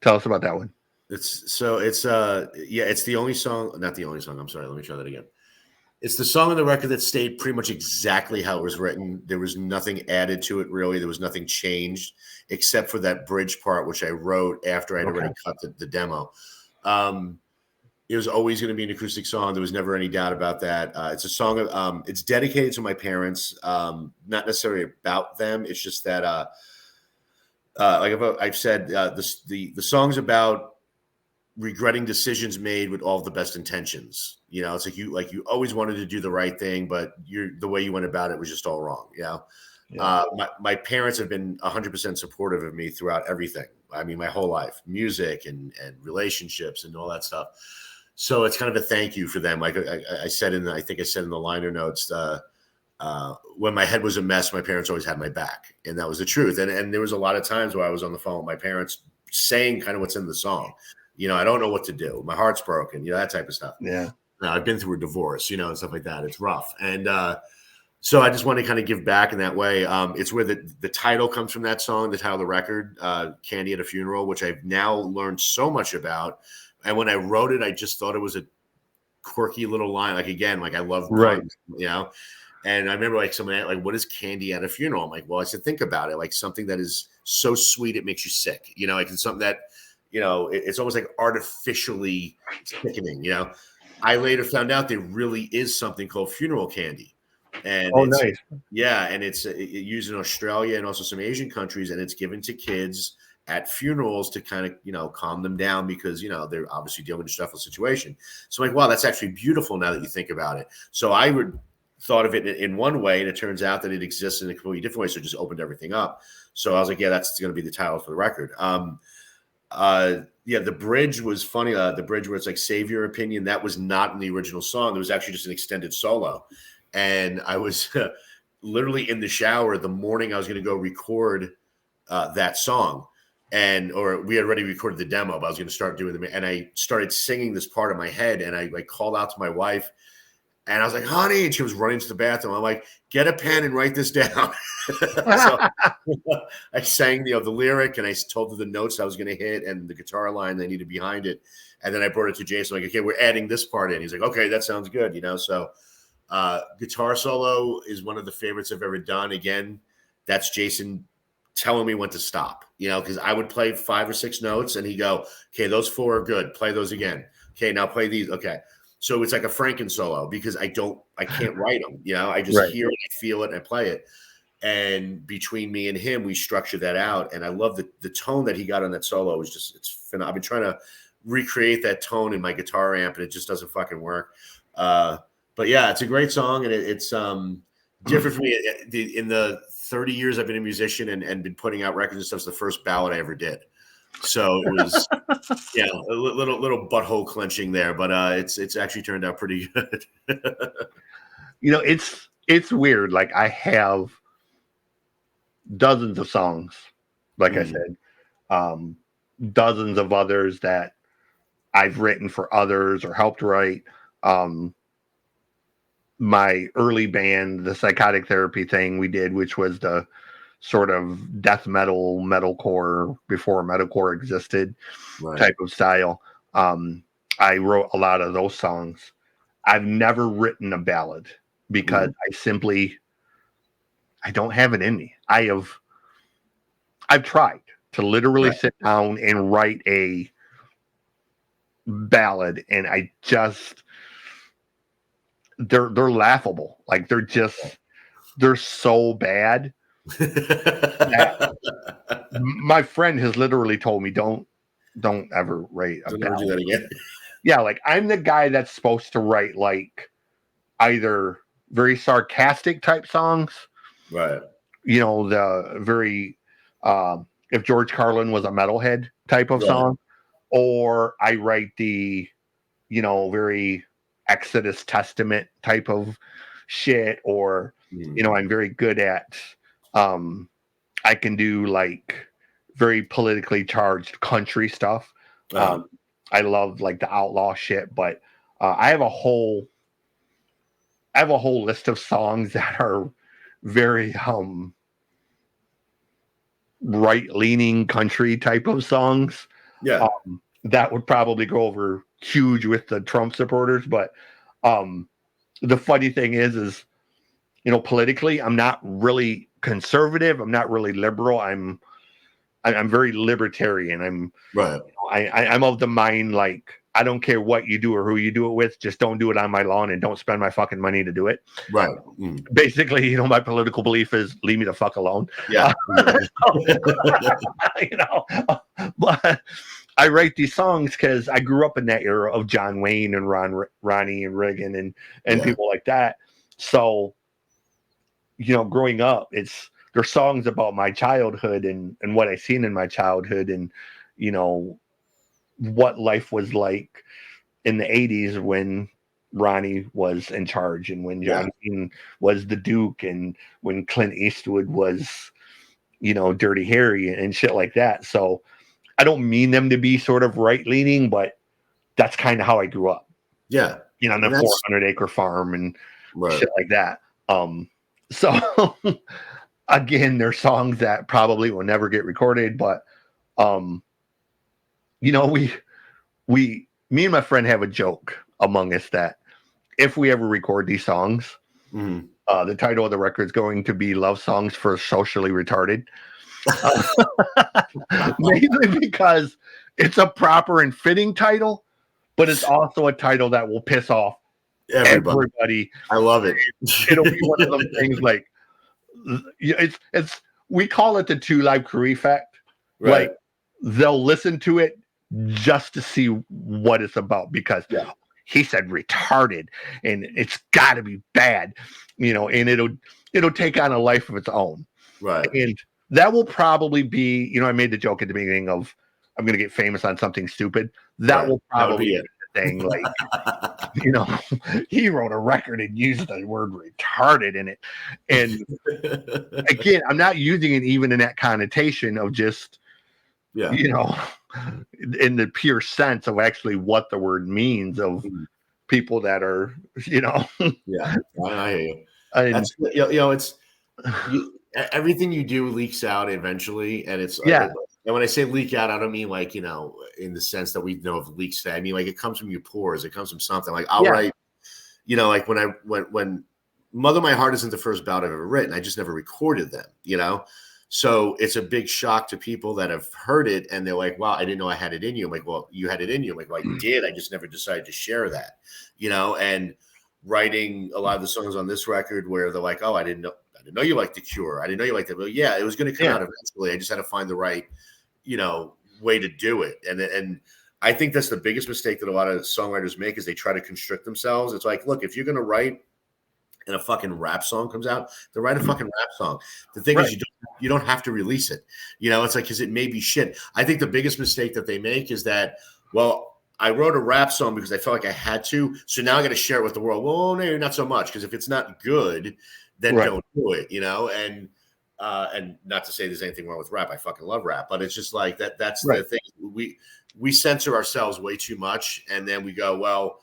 tell us about that one. It's the only song, not the only song. I'm sorry. Let me try that again. It's the song on the record that stayed pretty much exactly how it was written. There was nothing added to it, really. There was nothing changed except for that bridge part, which I wrote after I'd already cut the demo. It was always going to be an acoustic song. There was never any doubt about that. It's a song. It's dedicated to my parents, not necessarily about them. It's just that, like I've said, the song's about regretting decisions made with all the best intentions. You know, it's like you always wanted to do the right thing, but the way you went about it was just all wrong. You know, my parents have been 100% supportive of me throughout everything. I mean, my whole life, music and relationships and all that stuff. So it's kind of a thank you for them. Like I said I think I said in the liner notes, when my head was a mess, my parents always had my back, and that was the truth. And there was a lot of times where I was on the phone with my parents saying kind of what's in the song. You know, I don't know what to do. My heart's broken, you know, that type of stuff. Yeah. Now, I've been through a divorce, you know, and stuff like that. It's rough. And so I just want to kind of give back in that way. It's where the title comes from, that song, the title of the record, Candy at a Funeral, which I've now learned so much about. And when I wrote it, I just thought it was a quirky little line. Like, again, like I love puns, you know. And I remember like someone like, what is candy at a funeral? I'm like, well, I said, think about it. Like something that is so sweet, it makes you sick. You know, like it's something that, you know, it's almost like artificially sickening. You know, I later found out there really is something called funeral candy. And nice. Yeah. And it's used in Australia and also some Asian countries. And it's given to kids at funerals to kind of, you know, calm them down because, you know, they're obviously dealing with a stressful situation. So I'm like, wow, that's actually beautiful now that you think about it. So I would thought of it in one way, and it turns out that it exists in a completely different way. So it just opened everything up. So I was like, yeah, that's going to be the title for the record. The bridge was funny. The bridge where it's like, save your opinion. That was not in the original song. It was actually just an extended solo. And I was literally in the shower the morning I was going to go record that song. Or we had already recorded the demo, but I was going to start doing them. And I started singing this part of my head, and I like called out to my wife, and I was like, honey, and she was running to the bathroom. I'm like, get a pen and write this down. So I sang the lyric, and I told her the notes I was going to hit and the guitar line they needed behind it. And then I brought it to Jason, like, okay, we're adding this part in. He's like, okay, that sounds good, you know? So guitar solo is one of the favorites I've ever done. Again, that's Jason telling me when to stop, you know, because I would play 5 or 6 notes, and he'd go, okay, those 4 are good. Play those again. Okay, now play these. Okay. So it's like a Franken solo because I can't write them, you know, I just hear it, I feel it, and I play it. And between me and him, we structured that out. And I love the tone that he got on that solo is just, it's phenomenal. I've been trying to recreate that tone in my guitar amp, and it just doesn't fucking work. But yeah, it's a great song, and it's different for me. In the 30 years I've been a musician and been putting out records and stuff, it's the first ballad I ever did. So it was, yeah, a little butthole clenching there, but it's actually turned out pretty good. You know, it's weird. Like I have dozens of songs, like I said, dozens of others that I've written for others or helped write. My early band, the Psychotic Therapy thing we did, which was the sort of death metalcore before metalcore existed type of style. I wrote a lot of those songs. I've never written a ballad because I don't have it in me. I've tried to literally sit down and write a ballad, and I just they're laughable. Like they're so bad. My friend has literally told me don't ever write a ballad. Do that again. Yeah, like I'm the guy that's supposed to write like either very sarcastic type songs, right? You know, the very if George Carlin was a metalhead type of song, or I write the, you know, very Exodus Testament type of shit, or you know, I'm very good at I can do like very politically charged country stuff. I love like the outlaw shit, but I have a whole I have a whole list of songs that are very right-leaning country type of songs. Yeah. That would probably go over huge with the Trump supporters. But the funny thing is, politically, I'm not really conservative. I'm not really liberal. I'm very libertarian. I'm of the mind, like, I don't care what you do or who you do it with. Just don't do it on my lawn and don't spend my fucking money to do it. Right. Basically, my political belief is leave me the fuck alone. Yeah. But I write these songs because I grew up in that era of John Wayne and Ronnie and Reagan and people like that. So, growing up, there's songs about my childhood and what I seen in my childhood and, what life was like in the 80s when Ronnie was in charge and when John Wayne was the Duke and when Clint Eastwood was, Dirty Harry and shit like that. So I don't mean them to be sort of right leaning, but that's kind of how I grew up. Yeah. On the 400-acre farm and shit like that. So again, they're songs that probably will never get recorded, but me and my friend have a joke among us that if we ever record these songs, the title of the record is going to be Love Songs for Socially Retarded. Mainly because it's a proper and fitting title, but it's also a title that will piss off everybody. I love it. It'll be one of those things like we call it the 2 Live Crew effect. Right. Like they'll listen to it just to see what it's about because he said retarded and it's got to be bad, and it'll take on a life of its own. Right. And that will probably be, I made the joke at the beginning of I'm going to get famous on something stupid. That will probably be the thing. Like, he wrote a record and used the word retarded in it. And again, I'm not using it even in that connotation of just, in the pure sense of actually what the word means of people that are, Yeah, I hear you. It's everything you do leaks out eventually, and it's and when I say leak out, I don't mean like in the sense that we know of leaks. I mean like it comes from your pores. It comes from something. Like I'll write, like when Mother My Heart isn't the first ballad I've ever written. I just never recorded them. So it's a big shock to people that have heard it and they're like, wow, I didn't know I had it in you. I'm like, well, you had it in you. I'm like, well, I did. I just never decided to share that, and writing a lot of the songs on this record where they're like, oh, I didn't know you liked The Cure. I didn't know you liked it. Well, yeah, it was going to come out eventually. I just had to find the right, way to do it. And I think that's the biggest mistake that a lot of songwriters make is they try to constrict themselves. It's like, look, if you're going to write and a fucking rap song comes out, then write a fucking rap song. The thing is you don't have to release it. It's like, because it may be shit. I think the biggest mistake that they make is that, well, I wrote a rap song because I felt like I had to. So now I got to share it with the world. Well, no, not so much. Because if it's not good, then don't do it, and not to say there's anything wrong with rap. I fucking love rap, but it's just like that's the thing. We censor ourselves way too much. And then we go, well,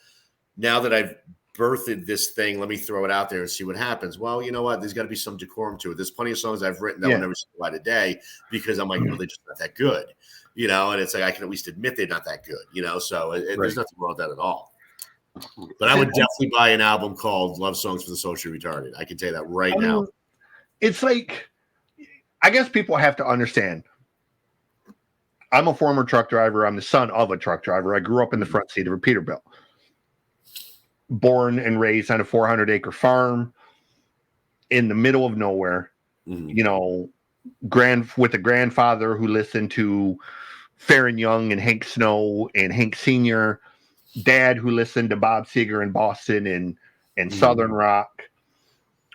now that I've birthed this thing, let me throw it out there and see what happens. Well, you know what? There's got to be some decorum to it. There's plenty of songs I've written that will never see the light of day because I'm like, well, they're just not that good, and it's like, I can at least admit they're not that good, so there's nothing wrong with that at all. But I would definitely buy an album called Love Songs for the Socially Retarded. I can tell you that right now. It's like, I guess people have to understand. I'm a former truck driver. I'm the son of a truck driver. I grew up in the front seat of a Peterbilt. Born and raised on a 400-acre farm in the middle of nowhere, with a grandfather who listened to Fair and Young and Hank Snow and Hank Sr., dad who listened to Bob Seger in Boston and Southern rock,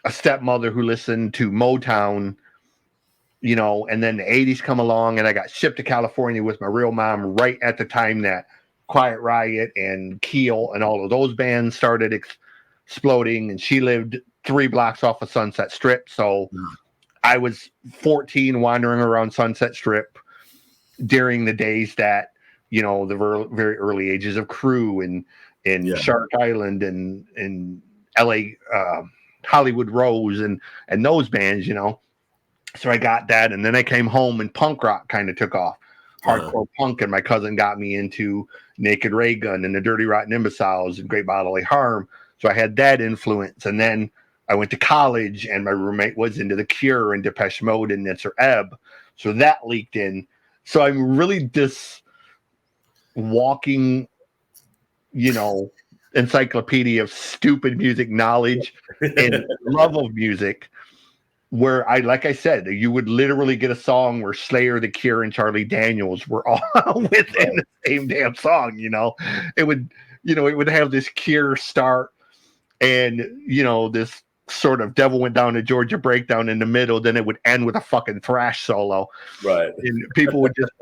a stepmother who listened to Motown, and then the 80s come along and I got shipped to California with my real mom right at the time that Quiet Riot and Keel and all of those bands started exploding, and she lived 3 blocks off of Sunset Strip. So I was 14 wandering around Sunset Strip during the days that, the very early ages of Crew and Shark Island and LA Hollywood Rose and those bands, you know. So I got that, and then I came home and punk rock kind of took off. Hardcore punk, and my cousin got me into Naked Ray Gun and the Dirty Rotten Imbeciles and Great Bodily Harm. So I had that influence, and then I went to college, and my roommate was into The Cure and Depeche Mode and Nitzer Ebb. So that leaked in. So I'm really just walking, you know, encyclopedia of stupid music knowledge and love of music. Where like I said, you would literally get a song where Slayer, The Cure, and Charlie Daniels were all within the same damn song. You know, it would have this Cure start, and you know, this sort of Devil Went Down to Georgia breakdown in the middle. Then it would end with a fucking thrash solo, right? And people would just,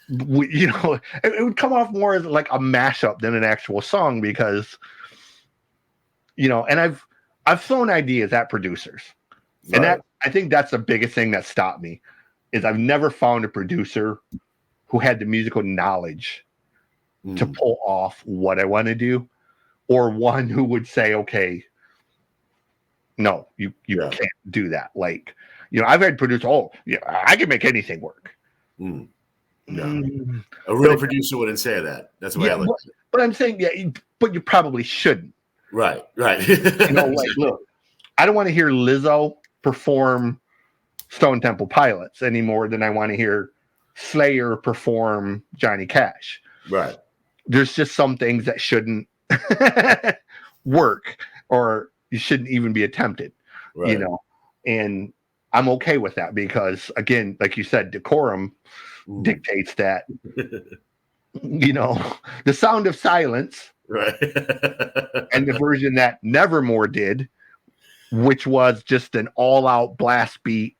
you know, it would come off more as like a mashup than an actual song because, you know, and I've thrown ideas at producers. Right. And that, I think that's the biggest thing that stopped me is I've never found a producer who had the musical knowledge to pull off what I want to do, or one who would say, okay, no, you can't do that. Like, you know, I've had producers, I can make anything work. No. A real producer wouldn't say that. That's the way I look at it. But I'm saying, but you probably shouldn't. Right. You know, like, look, I don't want to hear Lizzo perform Stone Temple Pilots any more than I want to hear Slayer perform Johnny Cash. Right. There's just some things that shouldn't work, or you shouldn't even be attempted, you know, and I'm okay with that because, again, like you said, decorum dictates that, you know, the sound of silence, right, and the version that Nevermore did, which was just an all-out blast beat,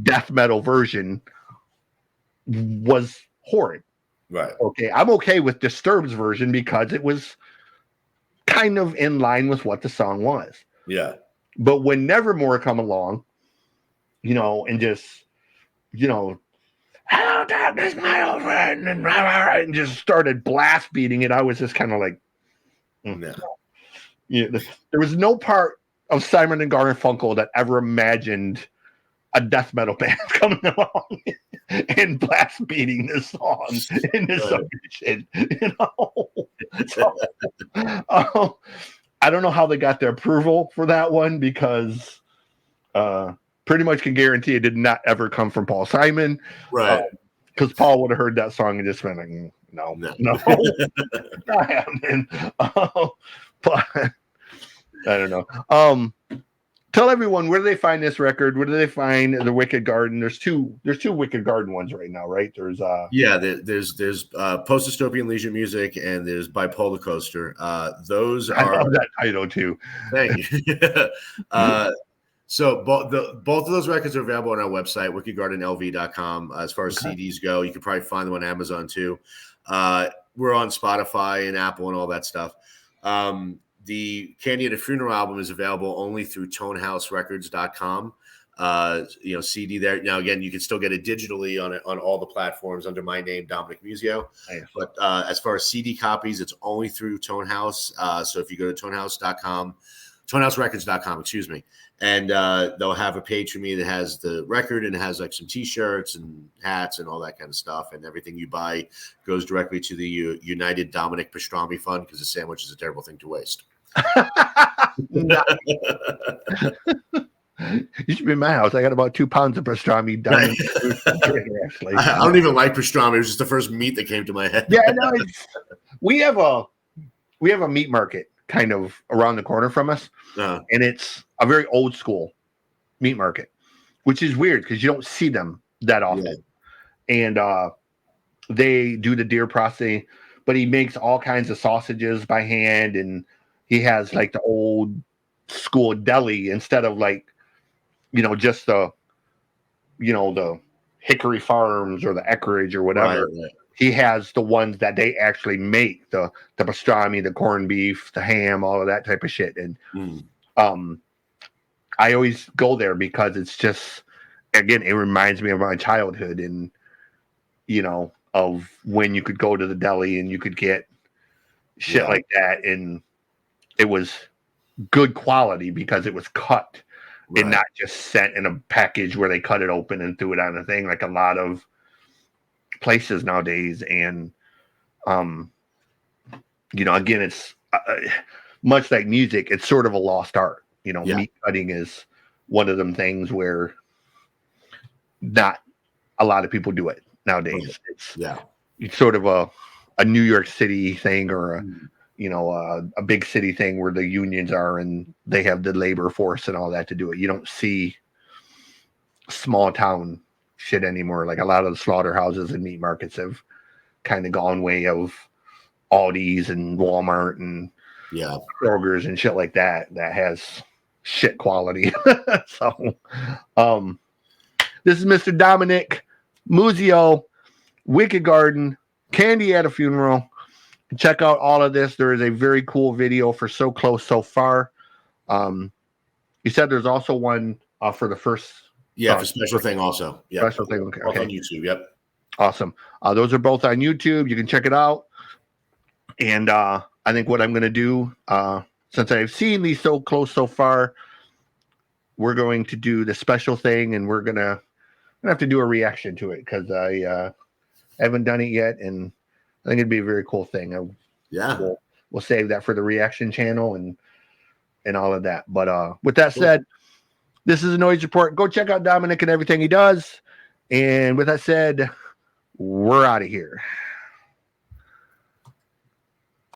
death metal version, was horrid. Right. Okay, I'm okay with Disturbed's version because it was kind of in line with what the song was. Yeah. But when Nevermore come along, you know, and just, you know, hello, darkness, my old friend, and just started blast beating it, I was just kind of like, no. You know, there was no part of Simon and Garfunkel that ever imagined a death metal band coming along and blast beating this song in this submission, you know. So, I don't know how they got their approval for that one because pretty much can guarantee it did not ever come from Paul Simon, right? Because Paul would have heard that song and just been like, no, not happening. But I don't know. Tell everyone, where do they find this record? Where do they find the Wicked Garden? There's two Wicked Garden ones right now, right? There's there's Post-Dystopian Leisure Music and there's Bipolar Coaster. Those I love that title too. Thank you. So both of those records are available on our website, wickedgardenlv.com. As far as CDs go, you can probably find them on Amazon too. We're on Spotify and Apple and all that stuff. The Candy at a Funeral album is available only through ToneHouseRecords.com. You know, CD there. Now, again, you can still get it digitally on all the platforms under my name, Dominick Muzio. Nice. But as far as CD copies, it's only through Tonehouse. So if you go to ToneHouseRecords.com, excuse me, and they'll have a page for me that has the record and it has like some T-shirts and hats and all that kind of stuff. And everything you buy goes directly to the United Dominick Pastrami Fund because a sandwich is a terrible thing to waste. You should be in my house. I got about 2 pounds of pastrami done. Actually, I don't even like pastrami. It was just the first meat that came to my head. Yeah, no, we have a meat market kind of around the corner from us, and it's a very old school meat market, which is weird because you don't see them that often. Yeah. And they do the deer processing, but he makes all kinds of sausages by hand, and he has like the old school deli instead of like, you know, just the Hickory Farms or the Eckeridge or whatever. Right. He has the ones that they actually make, the pastrami, the corned beef, the ham, all of that type of shit. And I always go there because it's just, again, it reminds me of my childhood and, you know, of when you could go to the deli and you could get shit like that. And it was good quality because it was cut Right. and not just sent in a package where they cut it open and threw it on a thing like a lot of places nowadays. And again, it's much like music, it's sort of a lost art. Meat cutting is one of them things where not a lot of people do it nowadays. Right. It's sort of a New York City thing, or a big city thing where the unions are and they have the labor force and all that to do it. You don't see small town shit anymore. Like a lot of the slaughterhouses and meat markets have kind of gone way of Aldi's and Walmart and Kroger's and shit like that has shit quality. So this is Mr. Dominick Muzio, Wicked Garden, Candy at a Funeral. Check out all of this. There is a very cool video for So Close So Far. You said there's also one for the first for Special Thing also. Special Thing. Okay. On YouTube. Yep. Awesome. Those are both on YouTube. You can check it out. And I think what I'm going to do, since I've seen these So Close So Far, we're going to do the Special Thing, and we're going to have to do a reaction to it because I haven't done it yet, and I think it'd be a very cool thing. We'll save that for the reaction channel and all of that. But with that said, this is a Noize Report. Go check out Dominick and everything he does. And with that said, we're out of here.